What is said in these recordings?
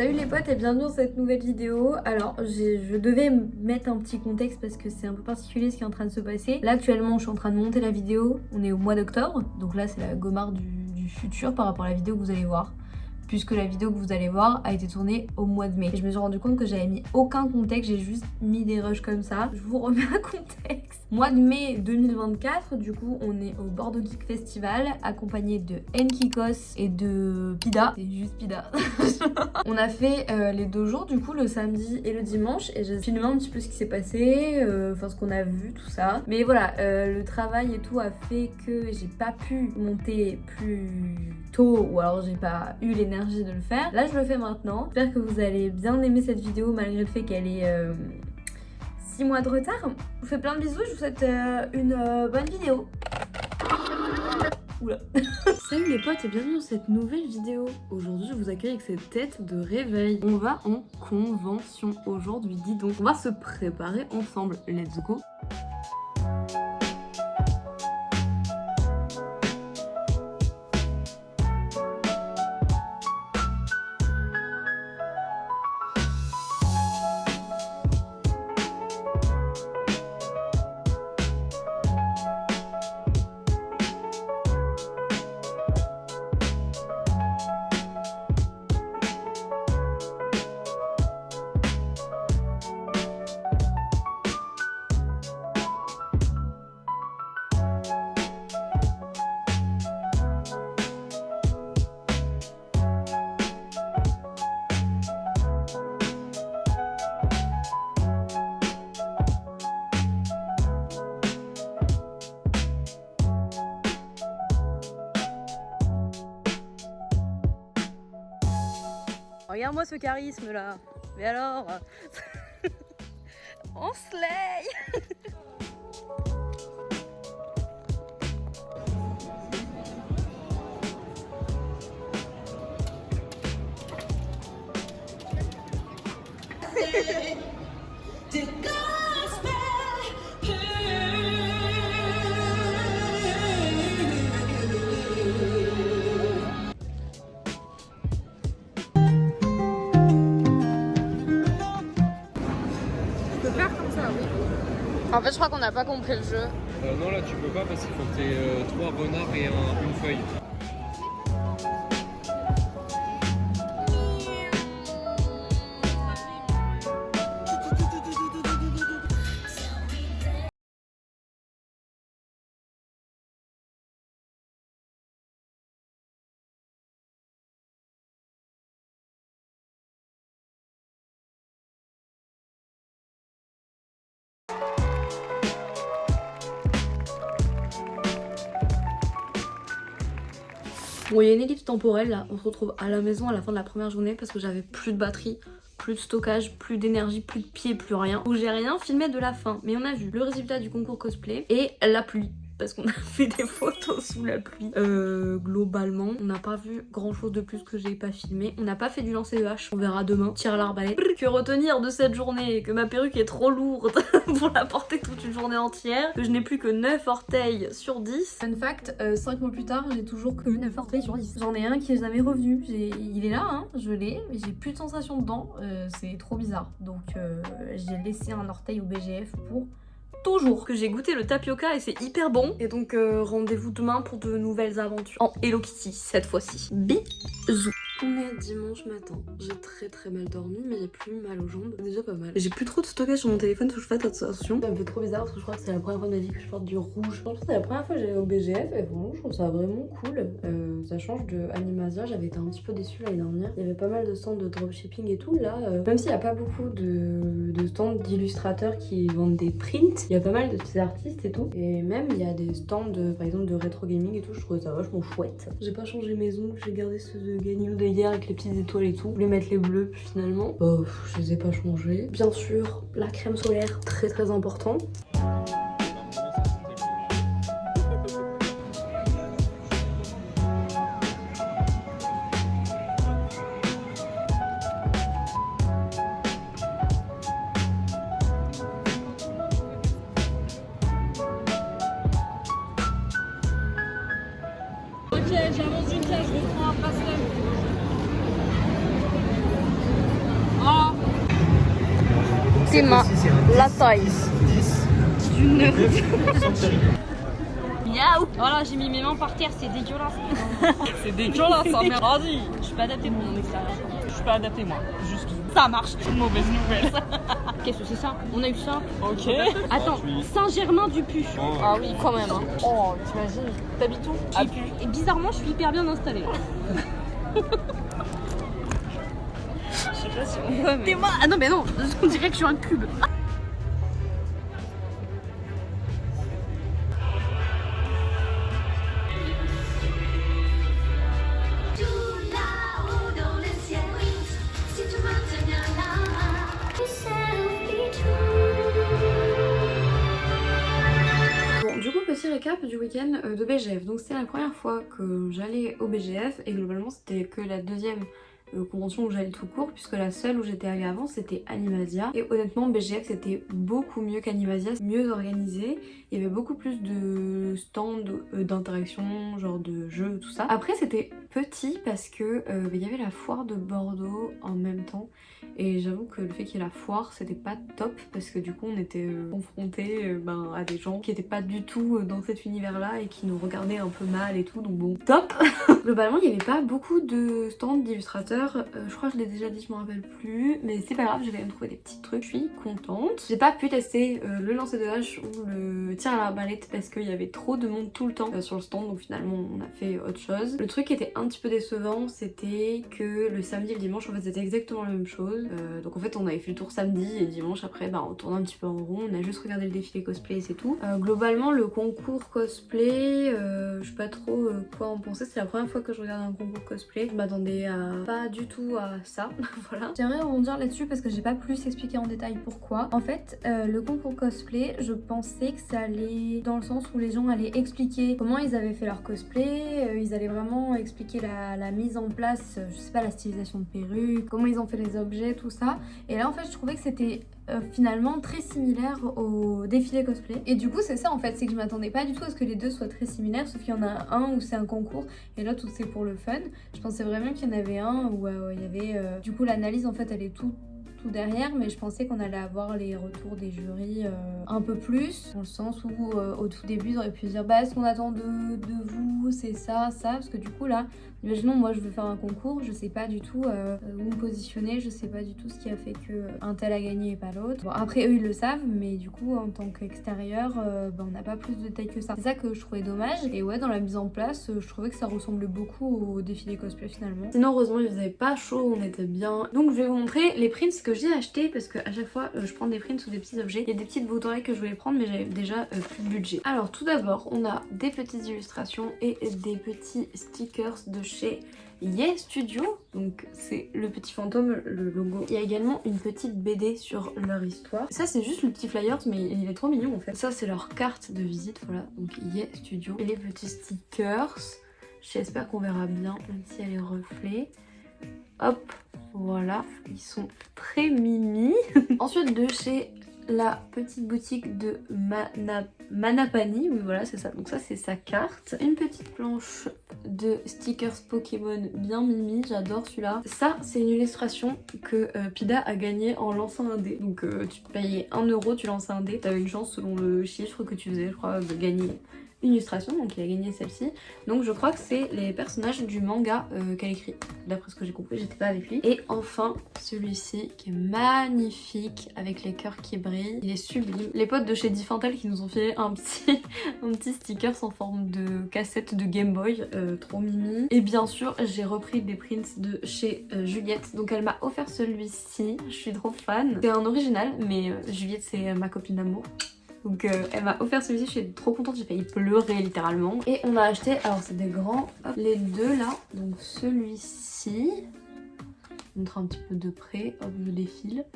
Salut les potes et bienvenue dans cette nouvelle vidéo. Alors je devais mettre un petit contexte parce que c'est un peu particulier ce qui est en train de se passer. Là actuellement je suis en train de monter la vidéo, on est au mois d'octobre. Donc là c'est la Gomard du futur par rapport à la vidéo que vous allez voir. Puisque la vidéo que vous allez voir a été tournée au mois de mai. Et je me suis rendu compte que j'avais mis aucun contexte, j'ai juste mis des rushs comme ça. Je vous remets un contexte. Mois de mai 2024, du coup on est au Bordeaux Geek Festival, accompagné de Nkikos et de Pida. C'est juste Pida. On a fait les 2 jours, du coup le samedi et le dimanche, et j'ai filmé un petit peu ce qui s'est passé, enfin ce qu'on a vu, tout ça. Mais voilà, le travail et tout a fait que j'ai pas pu monter plus tôt, ou alors j'ai pas eu l'énergie de le faire. Là je le fais maintenant. J'espère que vous allez bien aimer cette vidéo malgré le fait qu'elle est 6 mois de retard. Je vous fais plein de bisous, je vous souhaite une bonne vidéo. Oula. Salut les potes et bienvenue dans cette nouvelle vidéo. Aujourd'hui je vous accueille avec cette tête de réveil. On va en convention aujourd'hui, dis donc. On va se préparer ensemble. Let's go. Regarde-moi ce charisme là. Mais alors on slay. En fait, je crois qu'on n'a pas compris le jeu. Non, là tu peux pas parce qu'il faut que tu aies 3 renards et une feuille. Bon, il y a une ellipse temporelle là, on se retrouve à la maison à la fin de la première journée parce que j'avais plus de batterie, plus de stockage, plus d'énergie, plus de pieds, plus rien. Donc j'ai rien filmé de la fin, mais on a vu le résultat du concours cosplay et la pluie. Parce qu'on a fait des photos sous la pluie. Globalement, on n'a pas vu grand chose de plus que j'ai pas filmé. On n'a pas fait du lancer de hache, on verra demain. Tire à l'arbalète. Que retenir de cette journée? Que ma perruque est trop lourde pour la porter toute une journée entière. Que je n'ai plus que 9 orteils sur 10. Fun fact, 5 mois plus tard, j'ai toujours que 9 orteils sur 10. J'en ai un qui est jamais revenu. Il est là, hein, je l'ai, mais j'ai plus de sensation dedans. C'est trop bizarre. Donc j'ai laissé un orteil au BGF pour toujours. Que j'ai goûté le tapioca et c'est hyper bon. Et donc rendez-vous demain pour de nouvelles aventures en Hello Kitty cette fois-ci. Bisous. On est dimanche matin, j'ai très mal dormi mais j'ai plus mal aux jambes, c'est déjà pas mal. J'ai plus trop de stockage sur mon téléphone, faut que je fasse attention. Ça me fait trop bizarre parce que je crois que c'est la première fois de ma vie que je porte du rouge. Je pense que c'est la première fois que j'allais au BGF et vraiment je trouve ça vraiment cool. Ça change de Animasia, j'avais été un petit peu déçue l'année dernière. Il y avait pas mal de stands de dropshipping et tout là. Même s'il n'y a pas beaucoup de stands d'illustrateurs qui vendent des prints, il y a pas mal de petits artistes et tout. Et même il y a des stands par exemple de rétro gaming et tout, je trouvais ça vachement chouette. J'ai pas changé mes ongles, j'ai gardé ceux de Ganyu de hier avec les petites étoiles et tout. Je voulais mettre les bleus puis finalement je les ai pas changés. Bien sûr la crème solaire, très important. Ok, j'avance d'une case, je reprends un pastel. tes mains, la taille d'une Miaou. Voilà, j'ai mis mes mains par terre, c'est dégueulasse. C'est dégueulasse, hein, mais vas-y. Je suis pas adaptée pour mon extérieur. Je suis pas adaptée, moi. Juste, ça marche. C'est une mauvaise nouvelle. Qu'est-ce que c'est ça? On a eu ça. Ok. Attends, Saint-Germain-du-Puy. Ah oui, quand même. Hein. Oh, t'imagines. T'habites où? À Puy. Et bizarrement, je suis hyper bien installée. Je sais pas si on voit, mais... T'es moi. Ah non, mais non, on dirait que je suis un cube. Du coup, petit récap du week-end de BGF. Donc c'était la première fois que j'allais au BGF et globalement c'était que la deuxième convention où j'allais tout court, puisque la seule où j'étais allée avant c'était Animasia. Et honnêtement BGF c'était beaucoup mieux qu'Animasia, mieux organisé, il y avait beaucoup plus de stands d'interaction, genre de jeux, tout ça. Après c'était petit parce que il y avait la foire de Bordeaux en même temps. Et j'avoue que le fait qu'il y ait la foire, c'était pas top parce que du coup on était confrontés à des gens qui étaient pas du tout dans cet univers-là et qui nous regardaient un peu mal et tout, donc bon, top. Globalement il n'y avait pas beaucoup de stands d'illustrateurs, je crois que je l'ai déjà dit, je m'en rappelle plus, mais c'est pas grave, j'ai quand même trouvé des petits trucs, je suis contente. J'ai pas pu tester le lancer de hache ou le tir à l'arbalète parce qu'il y avait trop de monde tout le temps sur le stand, donc finalement on a fait autre chose. Le truc qui était un petit peu décevant, c'était que le samedi et le dimanche en fait c'était exactement la même chose. Donc en fait on avait fait le tour samedi et dimanche après on tournait un petit peu en rond, on a juste regardé le défilé cosplay et c'est tout. Globalement le concours cosplay, je sais pas trop quoi en penser, c'est la première fois que je regarde un concours cosplay, je m'attendais pas du tout à ça. Voilà. J'aimerais rebondir là-dessus parce que j'ai pas plus expliqué en détail pourquoi. En fait le concours cosplay, je pensais que ça allait dans le sens où les gens allaient expliquer comment ils avaient fait leur cosplay, ils allaient vraiment expliquer la mise en place, je sais pas, la stylisation de perruques, comment ils ont fait les objets, tout ça. Et là en fait je trouvais que c'était finalement très similaire au défilé cosplay. Et du coup c'est ça en fait, c'est que je m'attendais pas du tout à ce que les deux soient très similaires, sauf qu'il y en a un où c'est un concours et l'autre où c'est pour le fun. Je pensais vraiment qu'il y en avait un où il y avait du coup l'analyse en fait elle est tout derrière, mais je pensais qu'on allait avoir les retours des jurys un peu plus, dans le sens où au tout début ils auraient pu se dire bah ce qu'on attend de vous c'est ça, parce que du coup là imaginons moi je veux faire un concours, je sais pas du tout où me positionner, je sais pas du tout ce qui a fait que un tel a gagné et pas l'autre. Bon après eux ils le savent, mais du coup en tant qu'extérieur on n'a pas plus de détails que ça. C'est ça que je trouvais dommage. Et ouais, dans la mise en place je trouvais que ça ressemblait beaucoup au défilé cosplay finalement. Sinon heureusement il faisait pas chaud, on était bien. Donc je vais vous montrer les prints que j'ai achetés parce que à chaque fois je prends des prints ou des petits objets. Il y a des petites bouts d'oreilles que je voulais prendre mais j'avais déjà plus de budget. Alors tout d'abord on a des petites illustrations et des petits stickers de chez Yeah Studio, donc c'est le petit fantôme, le logo. Il y a également une petite BD sur leur histoire. Ça c'est juste le petit flyers mais il est trop mignon en fait. Ça c'est leur carte de visite, voilà, donc Yeah Studio. Et les petits stickers, j'espère qu'on verra bien même si elle est reflet. Hop, voilà, ils sont très mimi. Ensuite de chez la petite boutique de Manapani, oui voilà c'est ça, donc ça c'est sa carte. Une petite planche de stickers Pokémon bien mimi, j'adore celui-là. Ça c'est une illustration que Pida a gagné en lançant un dé, donc tu payais 1 €, tu lançais un dé, t'avais une chance selon le chiffre que tu faisais je crois de gagner une illustration, donc il a gagné celle-ci. Donc je crois que c'est les personnages du manga qu'elle écrit, d'après ce que j'ai compris, j'étais pas avec lui. Et enfin celui-ci qui est magnifique avec les cœurs qui brillent, il est sublime. Les potes de chez Diffental qui nous ont fait un petit sticker en forme de cassette de Game Boy, trop mimi. Et bien sûr j'ai repris des prints de chez Juliette, donc elle m'a offert celui-ci, je suis trop fan. C'est un original mais Juliette c'est ma copine d'amour. Donc elle m'a offert celui-ci, je suis trop contente, j'ai failli pleurer littéralement. Et on a acheté, alors c'est des grands, hop, les deux là, donc celui-ci, je vous montre un petit peu de près, hop je défile,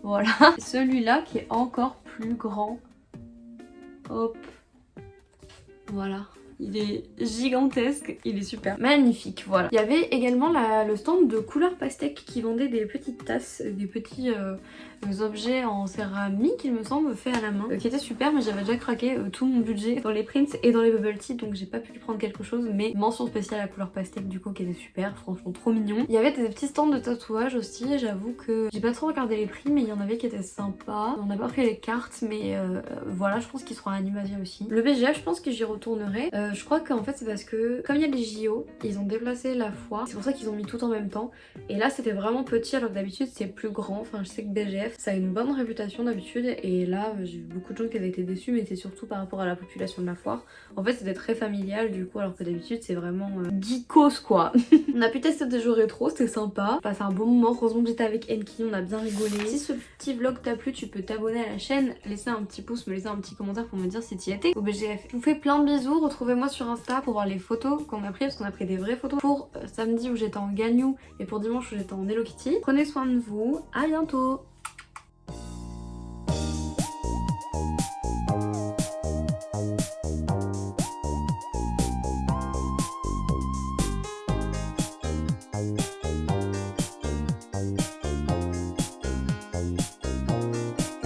voilà. Celui-là qui est encore plus grand, hop, voilà. il est gigantesque, il est super magnifique, voilà. Il y avait également le stand de Couleur Pastèque qui vendait des petites tasses, des petits objets en céramique, il me semble, fait à la main, qui étaient super, mais j'avais déjà craqué tout mon budget dans les prints et dans les bubble tea, donc j'ai pas pu prendre quelque chose, mais mention spéciale à Couleur Pastèque du coup qui était super, franchement trop mignon. Il y avait des petits stands de tatouage aussi, j'avoue que j'ai pas trop regardé les prix, mais il y en avait qui étaient sympas. On n'a pas pris les cartes, mais voilà, je pense qu'ils seront à Animasia aussi. Le BGF, je pense que j'y retournerai. Je crois qu'en fait c'est parce que comme il y a les JO, ils ont déplacé la foire, c'est pour ça qu'ils ont mis tout en même temps. Et là c'était vraiment petit alors que d'habitude c'est plus grand. Enfin je sais que BGF ça a une bonne réputation d'habitude et là j'ai vu beaucoup de gens qui avaient été déçus, mais c'est surtout par rapport à la population de la foire. En fait c'était très familial du coup, alors que d'habitude c'est vraiment geekos quoi. On a pu tester des jeux rétro, c'était sympa, passé un bon moment. Heureusement que j'étais avec Enki, on a bien rigolé. Si ce petit vlog t'a plu, tu peux t'abonner à la chaîne, laisser un petit pouce, me laisser un petit commentaire pour me dire si t'y étais au BGF. Je vous fais plein de bisous, retrouvez-moi sur Insta pour voir les photos qu'on a prises, parce qu'on a pris des vraies photos pour samedi où j'étais en Gagnou et pour dimanche où j'étais en Hello Kitty. Prenez soin de vous, à bientôt.